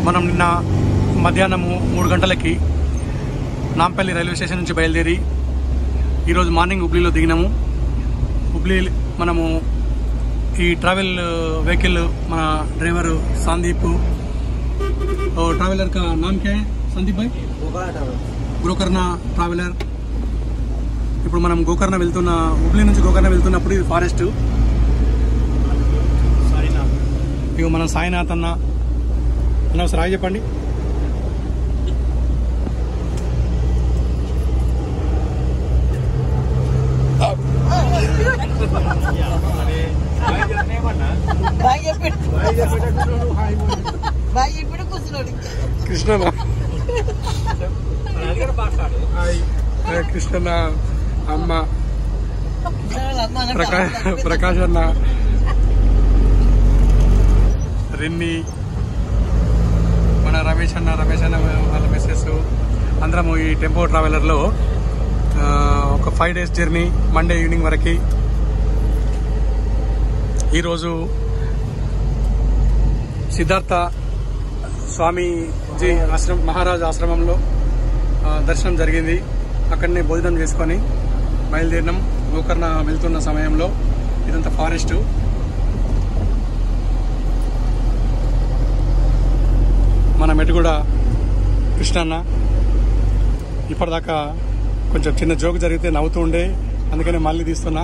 మనం నిన్న మధ్యాహ్నము 3 గంటలకి నాంపల్లి రైల్వే స్టేషన్ నుంచి బయలుదేరి ఈరోజు మార్నింగ్ హుబ్లీలో దిగినాము. హుబ్లీ మనము ఈ ट्रैवल व्हीकल మన ड्राइवर संदीप और ट्रैवलर का नाम क्या है संदीप भाई? గోకర్ణ ట్రావెలర్. ఇప్పుడు మనం గోకర్ణ వెళ్తున్న హుబ్లీ నుంచి గోకర్ణ వెళ్తున్నప్పుడు ఇది ఫారెస్ట్. ఇక మనం సాయినాథ్ అన్న ఒకసారి హాయ్ చెప్పండి. కృష్ణ కృష్ణ అమ్మ ప్రకాష్ అన్న రెన్ని మన రమేష్ అన్న వాళ్ళ మెసేజ్ అందరం ఈ టెంపో ట్రావెలర్లో ఒక 5 days జర్నీ మండే ఈవినింగ్ వరకు. ఈరోజు సిద్ధార్థ స్వామీజీ మహారాజ్ ఆశ్రమంలో దర్శనం జరిగింది. అక్కడనే భోజనం చేసుకొని బయలుదేరినాం. గోకర్ణ వెళ్తున్న సమయంలో ఇదంతా ఫారెస్ట్. మన మెట్టుగూడ కృష్ణన్న ఇప్పటిదాకా కొంచెం చిన్న జోక్ జరిగితే నవ్వుతూ ఉండే, అందుకనే మళ్ళీ తీస్తున్నా.